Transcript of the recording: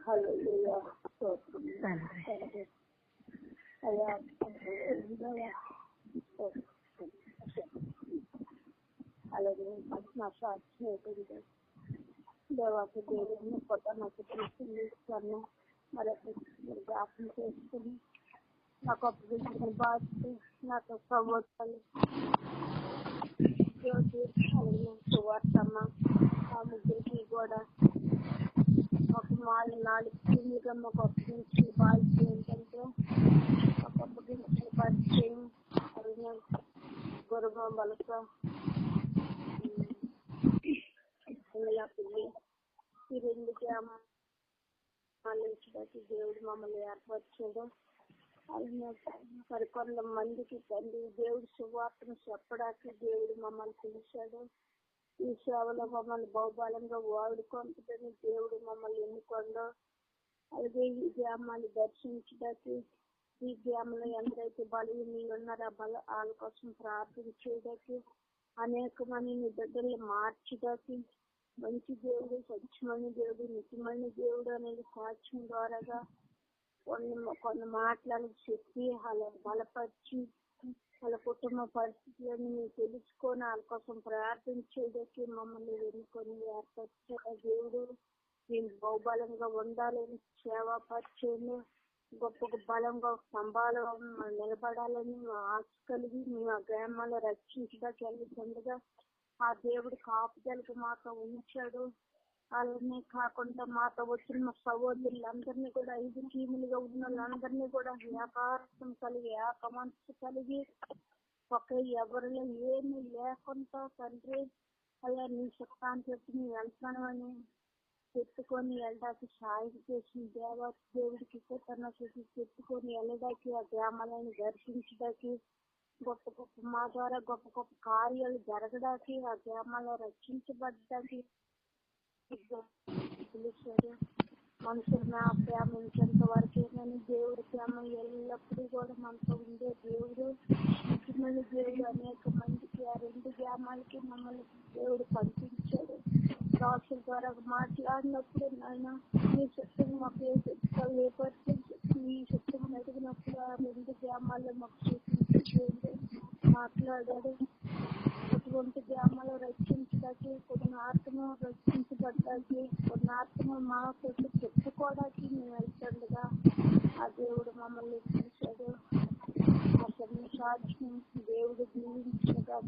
హల్లెలూయా. స్తోత్రం తండ్రి. అయ్యా అలాగే నా స్నేహితుడు దేవాకి దేవుడిని కొత్త నాకు తీసుకుని మరొక జ్ఞాపకం చేసుకుని నాకు అప్పగించిన బాధ్యత నాకు సహోదరులు సువార్తమ్మ ఆ ముగ్గురికి కూడా ఒక 4 క్లినిక్గా మాకు అప్పగించిన బాధ్యత ఏంటంటే మాకు అప్పగించిన పరిచయం గురుమ వలస పిల్లి ఈ 2 గ్రామాలకి దేవుడు మమ్మల్ని ఏర్పరచడం. అలాగే మరికొంత మందికి తండ్రి దేవుడి సువార్తను చెప్పడానికి దేవుడు మమ్మల్ని పిలిచాడు. ఈ సేవలో మమ్మల్ని బహుబలంగా వాడుకుంటుందని దేవుడు మమ్మల్ని ఎన్నుకోండు. అలాగే ఈ గ్రామాన్ని దర్శించడానికి ఈ గ్రామంలో ఎందరైతే బలహీనలు ఉన్నారో వాళ్ళ కోసం ప్రార్థన చేయడానికి అనేక మంది బిడ్డల్ని మార్చడానికి మంచి దేవుడు, స్వచ్ఛమైన దేవుడు, నిత్యమైన దేవుడు అనేది సాక్ష్యం ద్వారాగా కొన్ని మాటలను చెప్పి అలా బలపరిచి వాళ్ళ కుటుంబ పరిస్థితులను మీరు తెలుసుకొని వాళ్ళ కోసం ప్రార్థన చేయడానికి మమ్మల్ని ఎన్నుకొని ఏర్పరిచే దేవుడు. మేము బహుబలంగా ఉండాలని, సేవా పరిచయం గొప్ప బలంగా స్తంభాలు నిలబడాలని ఆశ కలిగి మేము ఆ గ్రామాల్లో రక్షించడానికి వెళ్తుండగా ఆ దేవుడు కాపుదలకు మాతో ఉంచాడు. అలానే కాకుండా మాతో వచ్చిన మా సహోదరులందరినీ కూడా 5 టీములుగా ఉన్న వాళ్ళందరినీ కూడా ఏకార్థం కలిగి ఏక మనసు కలిగి ఎవరిలో ఏమీ లేకుండా తండ్రి అలా నీ చిత్తాన్ని పెట్టి నీ వెళ్తానని పెట్టుకొని వెళ్ళడానికి సాయం చేసిన దేవుడికి తన పెట్టుకొని వెళ్ళడానికి ఆ గ్రామాలను దర్శించడానికి గొప్ప గొప్ప మా ద్వారా గొప్ప గొప్ప కార్యాలు జరగడానికి ఆ గ్రామాల్లో రక్షించబడ్డానికి పిలిచాడు. మనుషులు ప్రేమించేంత వరకే కానీ దేవుడి ప్రేమ ఎల్లప్పుడూ కూడా మనతో ఉండే దేవుడు, ముఖ్యమైన దేవుడు. అనేక మందికి ఆ 2 గ్రామాలకి మమ్మల్ని దేవుడు పంపించాడు. రాసుల ద్వారా మాట్లాడినప్పుడు నాయన మీ శక్తిని మాకు ఏ శక్తిగా ఏ పరిస్థితి మీ శక్తిని అడిగినప్పుడు ఆ 2 గ్రామాల్లో మాకు చూపించి మాట్లాడాడు. అటువంటి గ్రామాలు రక్షించడానికి కొన్ని ఆత్మ రక్షించబడ్డానికి కొన్ని ఆత్మ మా కొట్టు చెప్పుకోవడానికి మేము వెళ్తుండగా ఆ దేవుడు మమ్మల్ని పిలిచాడు. అసలు సాక్షి దేవుడు దీవించగా